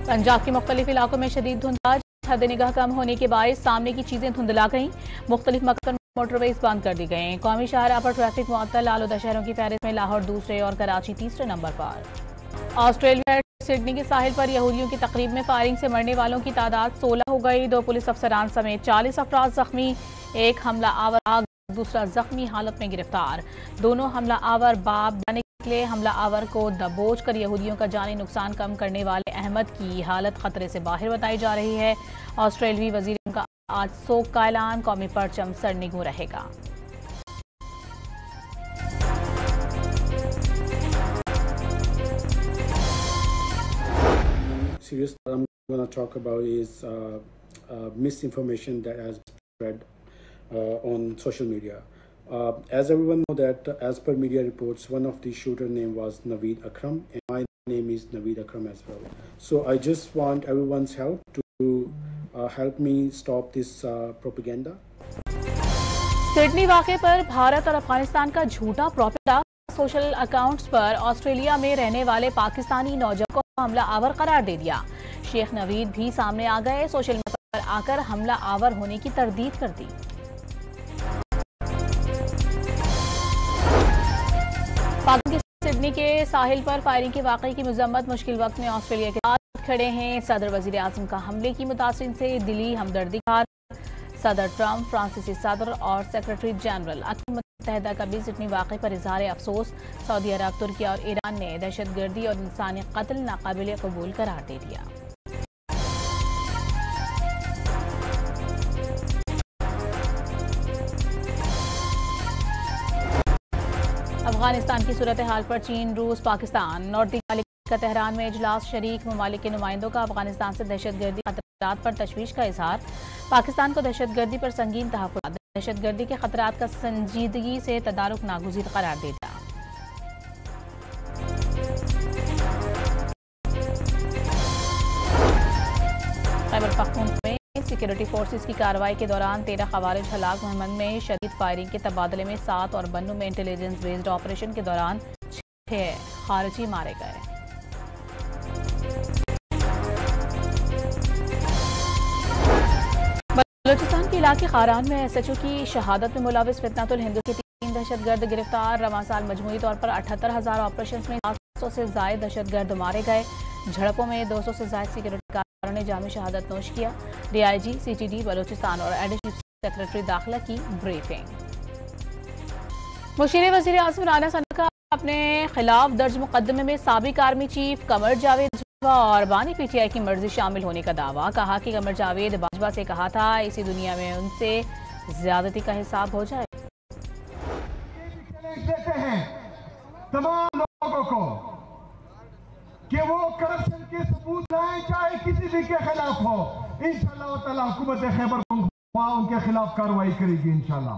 पंजाब के मुख्तलिफ इलाकों में शदीद धुंधलाज, हद निगाह कम होने के बायस सामने की चीजें धुंधला गईं। मुख्तलिफ मकसद मोटरवेज बंद कर दी गई। कौमी शाहराह पर ट्रैफिक मुअत्तल। आलूदा शहरों की फहरिस्त में लाहौर दूसरे और कराची तीसरे नंबर पर। ऑस्ट्रेलिया सिडनी के साहिल पर यहूदियों की तकरीब में फायरिंग से मरने वालों की तादाद 16 हो गई। 2 पुलिस अफसरान समेत 40 अफराद जख्मी। एक हमला आवर दूसरा जख्मी हालत में गिरफ्तार। दोनों हमला आवर बाप जाने के लिए हमला आवर को दबोच कर यहूदियों का जानी नुकसान कम करने वाले अहमद की हालत खतरे से बाहर बताई जा रही है। ऑस्ट्रेलियाई वजीर का आज सोग का ऐलान। कौमी परचम सरनिगू रहेगा। Serious I'm going to talk about is misinformation that has spread on social media. As everyone know that as per media reports, one of the shooter name was Naveed Akram, and my name is Naveed Akram as well. So I just want everyone's help to help me stop this propaganda. Sydney वाक़े पर भारत और अफगानिस्तान का झूठा propaganda. Social accounts पर Australia में रहने वाले पाकिस्तानी नौजवान को हमला आवर करार दे दिया। शेख नवीद भी सामने आ गए। सोशल मीडिया पर आकर हमला आवर होने की तरदीद कर दी। पाकिस्तान के सिडनी के साहिल पर फायरिंग के वाक़े की मजम्मत। मुश्किल वक्त में ऑस्ट्रेलिया के साथ खड़े हैं। सदर वजीर आज़म का हमले की मुतासिरीन से दिली हमदर्दी का। सदर ट्रंप, फ्रांसीसी सदर और सेक्रेटरी जनरल अक़वाम मुत्तहिदा का भी सिडनी वाक़े पर इजहार अफसोस। सऊदी अरब, तुर्की और ईरान ने दहशतगर्दी और इंसानी कत्ल नाकाबिल कबूल करार दे दिया। अफगानिस्तान की सूरत हाल पर चीन, रूस, पाकिस्तान, नॉर्थ मालिक का तेहरान में इजलास। शरीक ममालिक के नुमाइंदों का अफगानिस्तान से दहशतगर्दी खतरात पर तशवीश का इजहार। पाकिस्तान को दहशतगर्दी पर संगीन तहफ़्फ़ुज़। दहशतगर्दी के खतरात का संजीदगी से तदारुक नागुज़ीर करार दे दिया। खैबर पख्तूनख्वा में सिक्योरिटी फोर्सेस की कार्रवाई के दौरान 13 खवारिज हलाक। मोहम्मद में शदीद फायरिंग के तबादले में 7 और बन्नू में इंटेलिजेंस बेस्ड ऑपरेशन के दौरान 6 खारिजी मारे गए। बलूचिस्तान के इलाके खारान में SHO की शहादत में मुलविस फितनातुल हिंदू के 3 दहशतगर्द गिरफ्तार। रवां साल मजमूई तौर पर 78,000 ऑपरेशन में 700 से जायद दहशतगर्द मारे गए। झड़पों में 200 से जायद सिक्योरिटी कारकुनों ने जामी शहादत नोश किया। DIG CTD बलूचिस्तान और एडिशनल सेक्रेटरी दाखिला की ब्रीफिंग। मुशीर वजीर आज़म राना सना का अपने खिलाफ दर्ज मुकदमे में साबिक आर्मी चीफ कमर जावेद और बानी PTI की मर्जी शामिल होने का दावा। कहा कि कमर जावेद बाजवा से कहा था इसी दुनिया में उनसे ज्यादती का हिसाब हो जाए। देते हैं तमाम लोगों को कि वो करप्शन के सबूत लाएं, चाहे किसी भी के खिलाफ हो। इंशाअल्लाह ताला हुकूमत खैबर पख्तूनख्वा उनके खिलाफ कार्रवाई करेगी इंशाअल्लाह।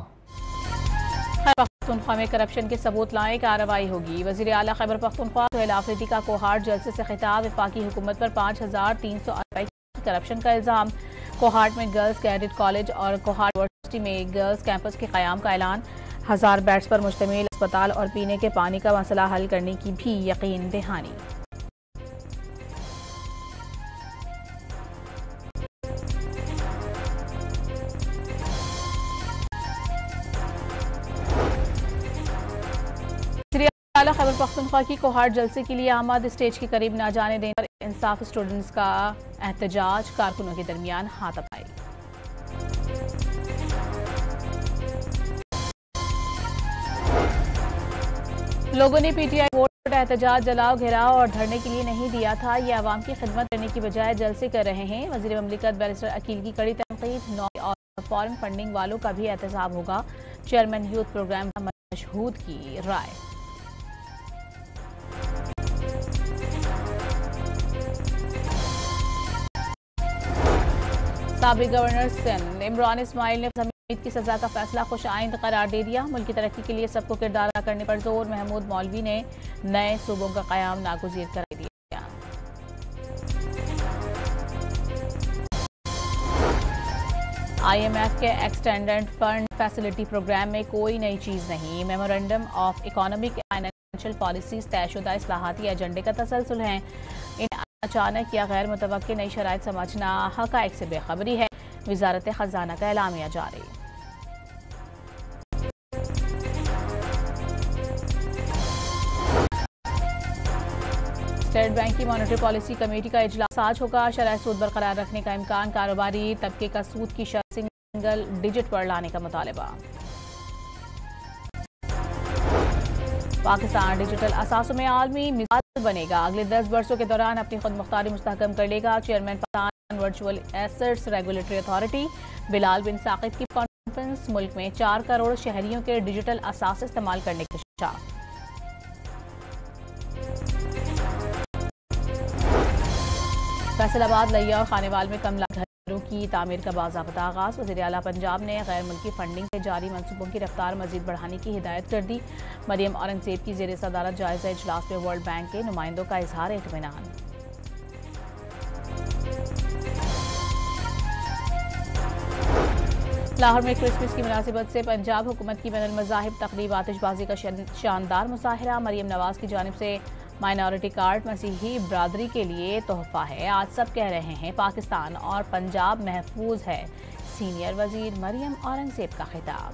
खैबर पख्तूनख्वा में करप्शन के सबूत लाएं, कार्रवाई होगी। वजीर आला खैबर पख्तूनख्वा सुहेल आफरीदी का कोहाट जलसे से खिताब। वफाकी हुकूमत पर 5,300 रुपए की करप्शन का इल्जाम। कोहाट में गर्ल्स कैडेट कॉलेज और कोहाट यूनिवर्सिटी में गर्ल्स कैंपस के क़याम का ऐलान। 1000 बेड्स पर मुश्तमिल अस्पताल और पीने के पानी का मसला हल करने की भी यकीन दहानी। खैबर पख्तूनख्वा की कोहाट जलसे के लिए आमाद स्टेज के करीब न जाने देने पर इंसाफ स्टूडेंट्स का एहतजाज। कारकुनों के दरमियान हाथापाई। लोगों ने PTI वोट एहतजाज, जलाओ, घेराव और धरने के लिए नहीं दिया था। ये आवाम की खिदमत करने की बजाय जलसे कर रहे हैं। वजीर ममलिकत बैरिस्टर अकील की कड़ी तनकीद। और फॉरेन फंडिंग वालों का भी एहतसाब होगा। चेयरमैन यूथ प्रोग्राम मशहूद की राय। साबिक गवर्नर सिंध इमरान इस्माइल ने जमीन की सजा का फैसला खुश आइंद करार दे दिया। मुल्क की तरक्की के लिए सबको किरदार अदा करने पर जोर। महमूद मौलवी ने नए सूबों का क़याम नागुज़ीर करार दिया। IMF के एक्सटेंडेड फंड फैसिलिटी प्रोग्राम में कोई नई चीज नहीं। Memorandum of economic financial policies तयशुदा इस्लाहाती एजेंडे का तसलसल है। इन अचानक या गैर मुतवक्की नई शराइत समझना हक़ाइक़ से बेखबरी है। वज़ारत ख़ज़ाना का एलामिया जारी। स्टेट बैंक की मॉनेटरी पॉलिसी कमेटी का इजलास आज होगा। शरह सूद बरकरार रखने का इम्कान, कारोबारी तबके का सूद की शरह सिंगल डिजिट पर लाने का मुतालबा। पाकिस्तान डिजिटल असासों में आलमी मिसाल बनेगा। अगले 10 वर्षों के दौरान अपनी खुद मुख्तारी मुस्तहकम कर लेगा। Chairman Pakistan virtual assets regulatory authority Bilal bin Saqib की कॉन्फ्रेंस। मुल्क में 4 करोड़ शहरियों के डिजिटल असास इस्तेमाल करने की इंकशाफ। फैसलाबाद, लिया और खानेवाल में कम लागत घरों की तामीर का बाज़ाब्ता आगाज। वज़ीर आला पंजाब ने गैर मुल्की फंडिंग के जारी मनसूबों की रफ्तार मजीद बढ़ाने की हिदायत कर दी। मरियम औरंगजेब की ज़ेर सदारत जायजा इजलास में वर्ल्ड बैंक के नुमाइंदों का इजहार इत्मीनान। लाहौर में क्रिसमस की मुनासिबत से पंजाब हुकूमत की बैनुल मज़ाहिब तक़रीब आतिशबाजी का शानदार मुजाहिरा। मरियम नवाज की जानिब से माइनॉरिटी कार्ड मसीही बरादरी के लिए तोहफा है। आज सब कह रहे हैं पाकिस्तान और पंजाब महफूज है। सीनियर वजीर मरियम औरंगजेब का खिताब।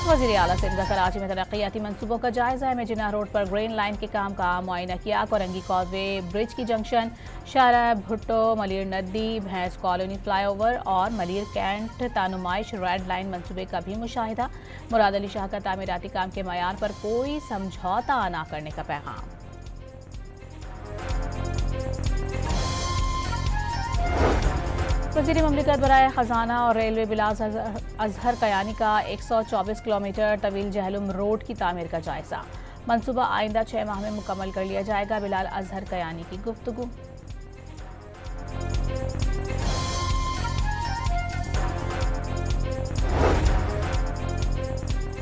वज़ीर आला सिंध का कराची में तरक्याती मनसूबों का जायजा है। मेजिना रोड पर ग्रेन लाइन के काम का मुआयना किया। कोरंगी कॉजवे, ब्रिज की जंक्शन, शाहरा भुट्टो, मलिर नदी, भैंस कॉलोनी फ्लाईओवर और मलिर कैंट तानुमाइश रेड लाइन मनसूबे का भी मुशाहिदा। मुराद अली शाह का तामीराती काम के मयार पर कोई समझौता न करने का पैगाम। वज़ीर ममलिकत बराए ख़जाना और रेलवे बिलाल अजहर कयानी का 124 किलोमीटर तवील जहलुम रोड की तामीर का जायजा। मनसूबा आइंदा 6 माह में मुकम्मल कर लिया जाएगा। बिलाल अजहर कयानी की गुफ्तगू।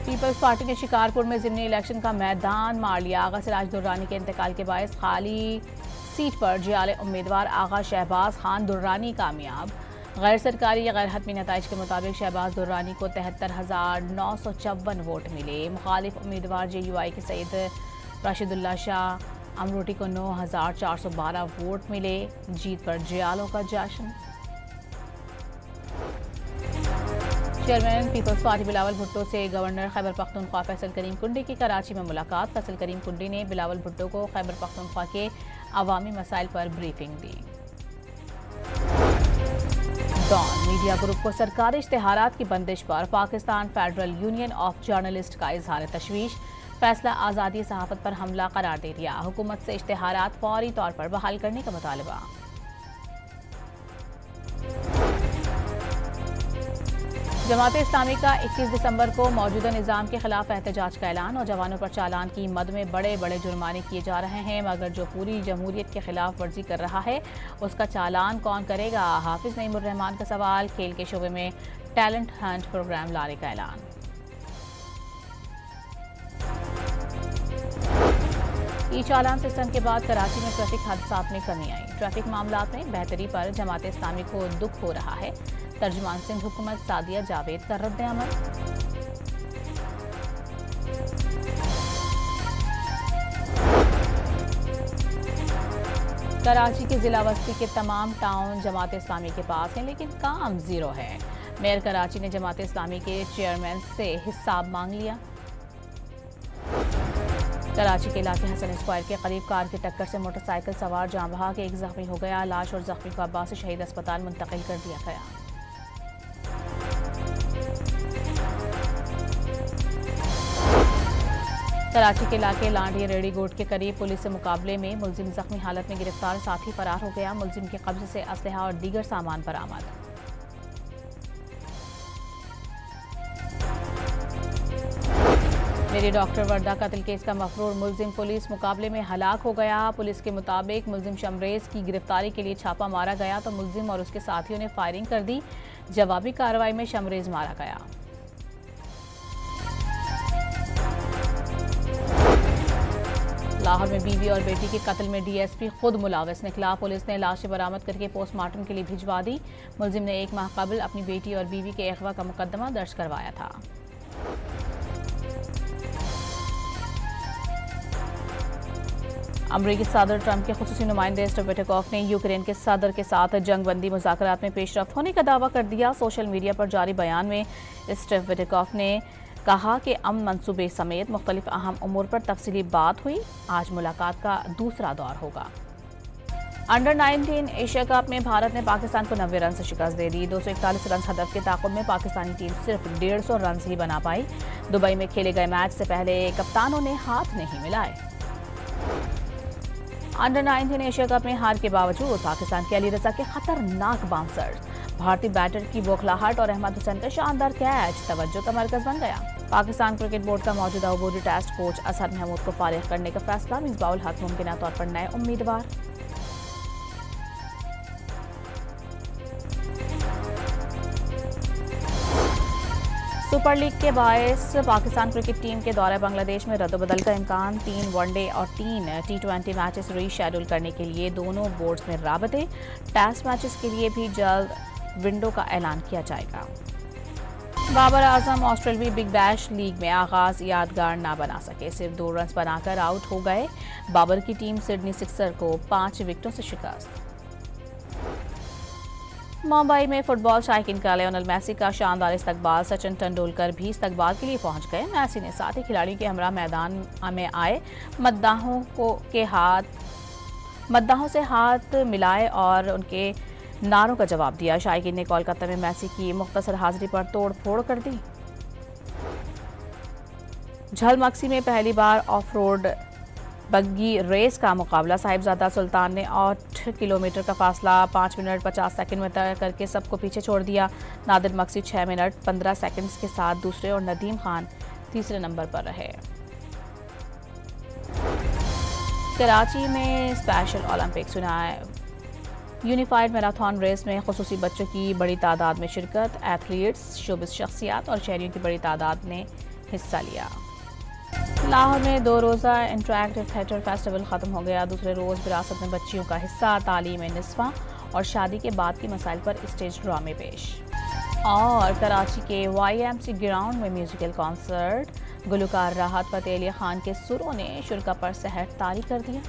पीपल्स पार्टी ने शिकारपुर में ज़िमनी इलेक्शन का मैदान मार लिया। आगा सिराज दुर्रानी के इंतकाल के बायस खाली सीट पर जियाले उम्मीदवार आगा शहबाज खान दुर्रानी कामयाब। गैर सरकारी या गैर हतमी नताइज के मुताबिक शहबाज दुर्रानी को 73,954 वोट मिले। मुखालिफ उम्मीदवार JUI के सैयद राशिदुल्ला शाह अमरोटी को 9,412 वोट मिले। जीत पर जियालों का जश्न। Chairman Peoples Party Bilawal Bhutto से गवर्नर खैबर पख्तूनख्वा फैसल करीम कुंडी की कराची में मुलाकात। फैसल करीम कुंडी ने बिलावल भुट्टो को खैबर पख्तूनख्वा के अवामी मसाइल पर ब्रीफिंग दी। डॉन मीडिया ग्रुप को सरकारी इश्तिहारात की बंदिश पर Pakistan federal union of journalist का इजहार तशवीश। फैसला आज़ादी सहाफत पर हमला करार दे दिया। हुकूमत से इश्तिहारात फौरी तौर पर बहाल करने का मुतालबा। जमात इस्लामी का 21 दिसंबर को मौजूदा निज़ाम के खिलाफ एहतजाज का ऐलान। नौजवानों पर चालान की मद में बड़े बड़े जुर्माने किए जा रहे हैं, मगर जो पूरी जमहूरियत के खिलाफ वर्जी कर रहा है उसका चालान कौन करेगा? हाफिज नईमुर रहमान का सवाल। खेल के शोबे में टैलेंट हंट प्रोग्राम लाने का ऐलान। ई चालान सिस्टम के बाद कराची में ट्रैफिक हादसात में कमी आई। ट्रैफिक मामलात में बेहतरी पर जमात इस्लामी को दुख हो रहा है। तर्जुमान सिंध हुकूमत सादिया जावेद का रद्द अमल। कराची के जिला बस्ती के तमाम टाउन जमात इस्लामी के पास हैं, लेकिन काम जीरो है। मेयर कराची ने जमात इस्लामी के चेयरमैन से हिसाब मांग लिया। कराची के इलाके हसन स्क्वायर के करीब कार की टक्कर से मोटरसाइकिल सवार जान बहा के एक जख्मी हो गया। लाश और जख्मी को अब्बासी शहीद अस्पताल मुंतकिल कर दिया गया। कराची के इलाके लांडी रेडी गोट के करीब पुलिस से मुकाबले में मुलजिम जख्मी हालत में गिरफ्तार, साथी फरार हो गया। मुलजिम के कब्जे से असलहा और दीगर सामान बरामद। मेरी डॉक्टर वर्दा कत्ल केस का मफरूर मुलजिम पुलिस मुकाबले में हलाक हो गया। पुलिस के मुताबिक मुलजिम शमरेज की गिरफ्तारी के लिए छापा मारा गया तो मुलजिम और उसके साथियों ने फायरिंग कर दी। जवाबी कार्रवाई में शमरेज मारा गया। लाहौर में बीवी और बेटी के कत्ल में DSP खुद मुलाविस निकला। पुलिस ने लाशें बरामद करके पोस्टमार्टम के लिए भिजवा दी। मुलजिम ने 1 माह कबल अपनी बेटी और बीवी के अगवा का मुकदमा दर्ज करवाया था। अमरीकी सदर ट्रंप के खुसूसी नुमाइंदे स्टीव विटकॉफ ने यूक्रेन के सदर के साथ जंगबंदी मुज़ाकरात में पेशरफ्त होने का दावा कर दिया। सोशल मीडिया पर जारी बयान में स्टीव विटकॉफ ने कहा कि अमन मंसूबे समेत मुख्तलिफ अहम उमूर पर तफसीली बात हुई। आज मुलाकात का दूसरा दौर होगा। अंडर 19 एशिया कप में भारत ने पाकिस्तान को 90 रन से शिकस्त दे दी। 241 रन हदफ के ताक़ुब में पाकिस्तानी टीम सिर्फ 150 रन ही बना पाई। दुबई में खेले गए मैच से पहले कप्तानों ने हाथ नहीं मिलाए। अंडर 19 एशिया कप में हार के बावजूद पाकिस्तान के अली रजा के खतरनाक बाउंसर्स, भारतीय बैटर की बौखलाहट और अहमद हुसैन का शानदार कैच तवज्जो का मरकज बन गया। पाकिस्तान क्रिकेट बोर्ड का मौजूदा अबूरी टेस्ट कोच असद महमूद को फारिग करने का फैसला। मिसबाउल हक मुमकिन तौर पर नए उम्मीदवार। सुपर लीग के बायस पाकिस्तान क्रिकेट टीम के दौरे बांग्लादेश में रद्दबदल का इम्कान। 3 वनडे और 3 T20 मैचेस रीशेड्यूल करने के लिए दोनों बोर्ड्स में राबते। टेस्ट मैचेस के लिए भी जल्द विंडो का ऐलान किया जाएगा। Babar Azam ऑस्ट्रेलवी big bash league में आगाज यादगार ना बना सके, सिर्फ 2 रन बनाकर आउट हो गए। बाबर की टीम सिडनी सिक्सर को 5 विकेटों से शिकस्त। मुंबई में फुटबॉल शायकीन का लियोनेल मेसी का शानदार इस्तकबाल। सचिन तेंदुलकर भी इस्तकबाल के लिए पहुंच गए। मेसी ने साथी खिलाड़ियों के हमरा मैदान में आए मद्दाहों से हाथ मिलाए और उनके नारों का जवाब दिया। शायकीन ने कोलकाता में मेसी की मुख्तसर हाजिरी पर तोड़ फोड़ कर दी। झलमक्सी में पहली बार ऑफ रोड बग्गी रेस का मुकाबला। साहिबजादा सुल्तान ने 8 किलोमीटर का फासला 5 मिनट 50 सेकंड में तय करके सबको पीछे छोड़ दिया। नादिर मक्सी 6 मिनट 15 सेकंड्स के साथ दूसरे और नदीम खान तीसरे नंबर पर रहे। कराची में Special Olympics unified marathon race में खुसूसी बच्चों की बड़ी तादाद में शिरकत। एथलीट्स, शोबिस शख्सियात और शहरियों की बड़ी तादाद ने हिस्सा लिया। लाहौर में 2 रोज़ा इंटरैक्टिव थिएटर फेस्टिवल ख़त्म हो गया। दूसरे रोज़ विरासत में बच्चियों का हिस्सा, तालीम निस्वा और शादी के बाद के मसाइल पर स्टेज ड्रामे पेश। और कराची के YMC ग्राउंड में म्यूजिकल कॉन्सर्ट। गुलकार राहत फ़तेह अली खान के सुरों ने शुरा पर सहर तारी कर दिया।